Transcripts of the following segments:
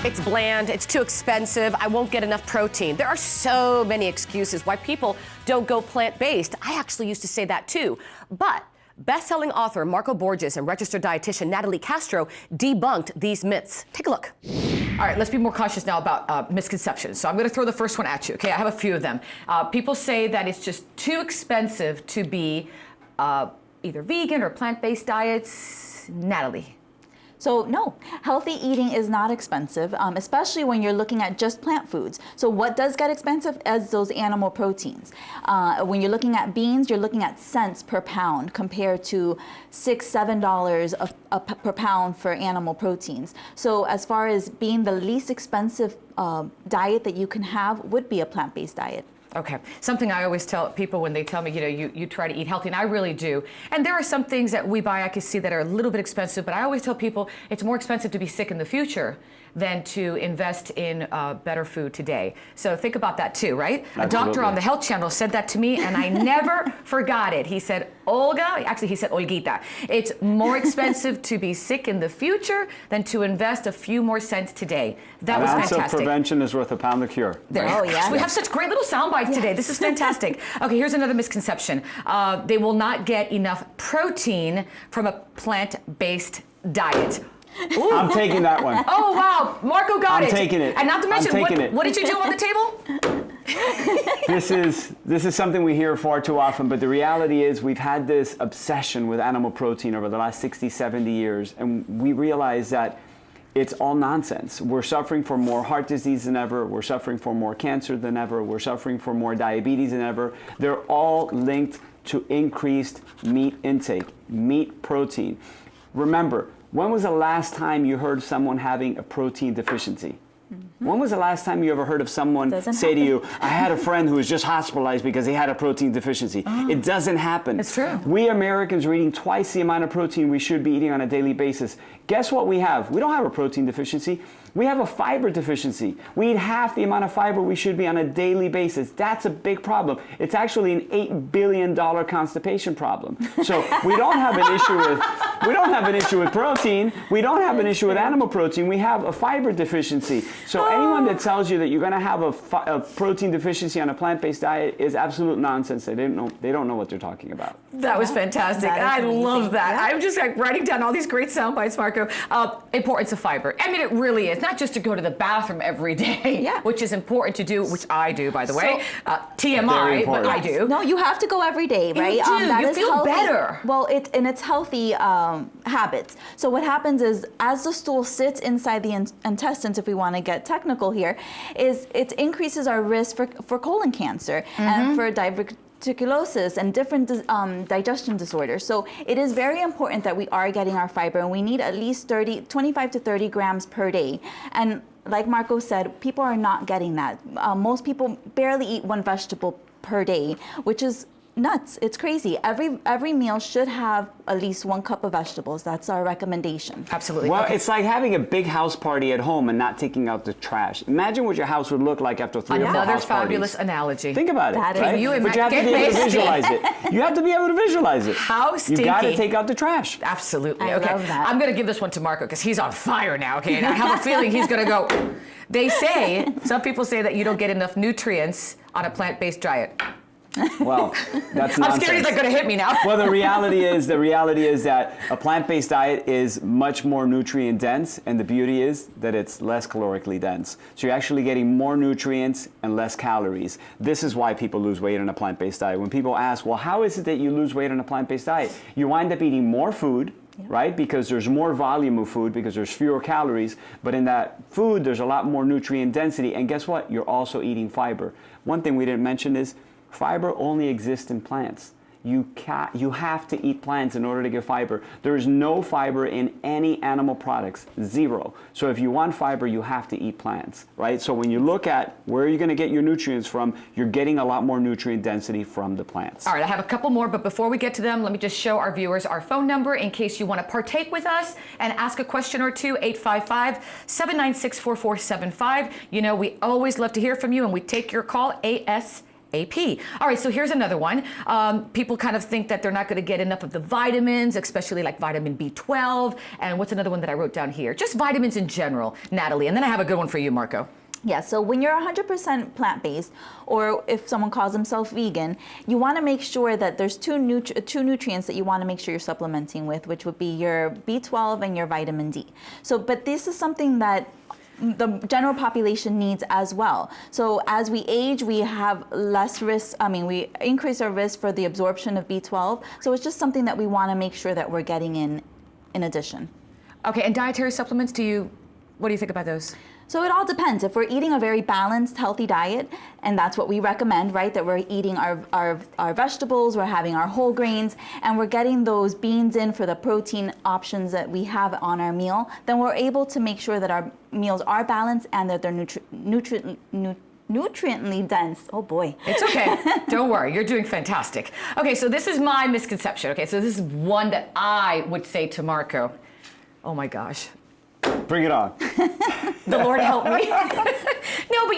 It's bland, it's too expensive, I won't get enough protein. There are so many excuses why people don't go plant-based. I actually used to say that too. But best-selling author Marco Borges and registered dietitian Natalie Castro debunked these myths. Take a look. All right, let's be more cautious now about misconceptions. So I'm going to throw the first one at you, okay? I have a few of them. People say that it's just too expensive to be either vegan or plant-based diets. Natalie. So no, healthy eating is not expensive, especially when you're looking at just plant foods. So what does get expensive is those animal proteins. When you're looking at beans, you're looking at cents per pound compared to $6–7 per pound for animal proteins. So as far as being the least expensive diet that you can have would be a plant-based diet. Okay, something I always tell people when they tell me, you try to eat healthy, and I really do. And there are some things that we buy, I can see, that are a little bit expensive, but I always tell people it's more expensive to be sick in the future than to invest in better food today. So think about that too, right? Absolutely. A doctor on the Health Channel said that to me, and I never forgot it. He said, Olga, actually he said Olguita, it's more expensive to be sick in the future than to invest a few more cents today. That was fantastic. An ounce of prevention is worth a pound of cure. There. Oh, yeah. We have such great little sound bites today. This is fantastic. Okay, here's another misconception. They will not get enough protein from a plant-based diet. Ooh. I'm taking that one. Oh, wow. Marco got it. I'm taking it. And not to mention, I'm taking it. What did you do on the table? This is something we hear far too often, but the reality is we've had this obsession with animal protein over the last 60, 70 years, and we realize that it's all nonsense. We're suffering from more heart disease than ever. We're suffering from more cancer than ever. We're suffering from more diabetes than ever. They're all linked to increased meat intake, meat protein. Remember, when was the last time you heard someone having a protein deficiency? When was the last time you ever heard of someone say to you, I had a friend who was just hospitalized because he had a protein deficiency? It doesn't happen. It's true. We Americans are eating twice the amount of protein we should be eating on a daily basis. Guess what we have? We don't have a protein deficiency. We have a fiber deficiency. We eat half the amount of fiber we should be on a daily basis. That's a big problem. It's actually an $8 billion constipation problem. So we don't have an issue with protein. We don't have an issue with animal protein. We have a fiber deficiency. So anyone that tells you that you're going to have a protein deficiency on a plant-based diet is absolute nonsense. They don't know what they're talking about. That was fantastic. I love that. Yeah. I'm just writing down all these great sound bites, Marco. Importance of fiber. I mean, it really is. Not just to go to the bathroom every day, which is important to do, which I do, by the way. TMI, but I do. No, you have to go every day, right? You do. That you is feel healthy. better. Well, it's healthy habits. So what happens is, as the stool sits inside the intestines, if we want to get technical here, is it increases our risk for colon cancer and for diverticulosis and different digestion disorders. So it is very important that we are getting our fiber, and we need at least 25 to 30 grams per day. And like Marco said, people are not getting that. Most people barely eat one vegetable per day, which is nuts. It's crazy. Every meal should have at least 1 cup of vegetables. That's our recommendation. Absolutely. Well, it's like having a big house party at home and not taking out the trash. Imagine what your house would look like after 3 or 4 house parties. Another fabulous analogy. Think about it. That right? is But you have to be able to visualize it. You have to be able to visualize it. How stinky. You got to take out the trash. Absolutely. I okay. love that. I'm going to give this one to Marco because he's on fire now. Okay, and I have a feeling he's going to go. They say, some people say that you don't get enough nutrients on a plant-based diet. Well, that's nonsense. I'm scared he's like going to hit me now. Well, the reality is that a plant-based diet is much more nutrient dense, and the beauty is that it's less calorically dense. So you're actually getting more nutrients and less calories. This is why people lose weight on a plant-based diet. When people ask, well, how is it that you lose weight on a plant-based diet? You wind up eating more food, right? Because there's more volume of food, because there's fewer calories, but in that food, there's a lot more nutrient density, and guess what? You're also eating fiber. One thing we didn't mention is fiber only exists in plants. You have to eat plants in order to get fiber. There is no fiber in any animal products, 0. So if you want fiber, you have to eat plants, right? So when you look at where you're going to get your nutrients from, you're getting a lot more nutrient density from the plants. All right, I have a couple more, but before we get to them, let me just show our viewers our phone number in case you want to partake with us and ask a question or two, 855-796-4475. You know, we always love to hear from you, and we take your call ASAP. AP. All right, so here's another one. People kind of think that they're not going to get enough of the vitamins, especially like vitamin B12. And what's another one that I wrote down here? Just vitamins in general, Natalie. And then I have a good one for you, Marco. Yeah, so when you're 100% plant-based, or if someone calls themselves vegan, you want to make sure that there's two nutrients that you want to make sure you're supplementing with, which would be your B12 and your vitamin D. So, but this is something that the general population needs as well. So as we age, we have less risk, we increase our risk for the absorption of B12. So it's just something that we want to make sure that we're getting in addition. Okay, and dietary supplements, what do you think about those? So it all depends. If we're eating a very balanced, healthy diet, and that's what we recommend, right? That we're eating our vegetables, we're having our whole grains, and we're getting those beans in for the protein options that we have on our meal, then we're able to make sure that our meals are balanced and that they're nutriently dense. Oh boy. It's okay. Don't worry. You're doing fantastic. Okay, so this is my misconception. Okay, so this is one that I would say to Marco. Oh my gosh. Bring it on. The Lord help me. No, but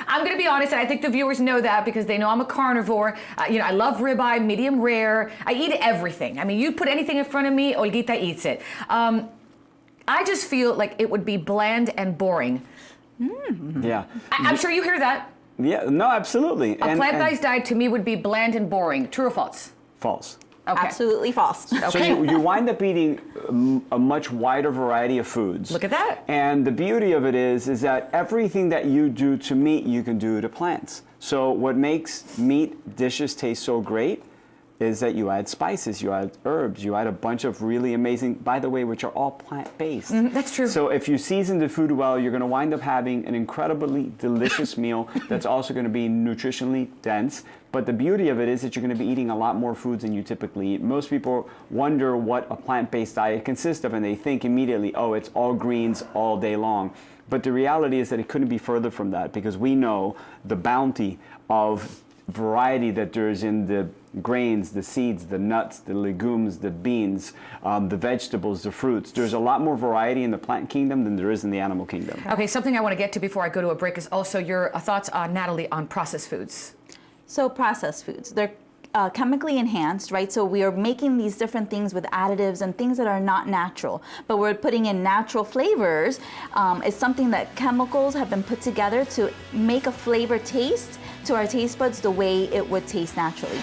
I'm going to be honest, and I think the viewers know that because they know I'm a carnivore. I love ribeye, medium rare. I eat everything. I mean, you put anything in front of me, Olguita eats it. I just feel like it would be bland and boring. Yeah. I'm sure you hear that. Yeah, no, absolutely. A plant-based diet to me would be bland and boring. True or false? False. Okay. Absolutely false. Okay. So you wind up eating a much wider variety of foods. Look at that. And the beauty of it is that everything that you do to meat, you can do to plants. So what makes meat dishes taste so great is that you add spices, you add herbs, you add a bunch of really amazing, by the way, which are all plant-based. That's true. So if you season the food well, you're going to wind up having an incredibly delicious meal that's also going to be nutritionally dense. But the beauty of it is that you're going to be eating a lot more foods than you typically eat. Most people wonder what a plant-based diet consists of, and they think immediately, oh, it's all greens all day long. But the reality is that it couldn't be further from that, because we know the bounty of variety that there's in the grains, the seeds, the nuts, the legumes, the beans, the vegetables, the fruits. There's a lot more variety in the plant kingdom than there is in the animal kingdom. Okay, something I want to get to before I go to a break is also your thoughts on, Natalie, on processed foods. So processed foods, they're chemically enhanced, right? So we are making these different things with additives and things that are not natural, but we're putting in natural flavors. It's something that chemicals have been put together to make a flavor taste to our taste buds the way it would taste naturally.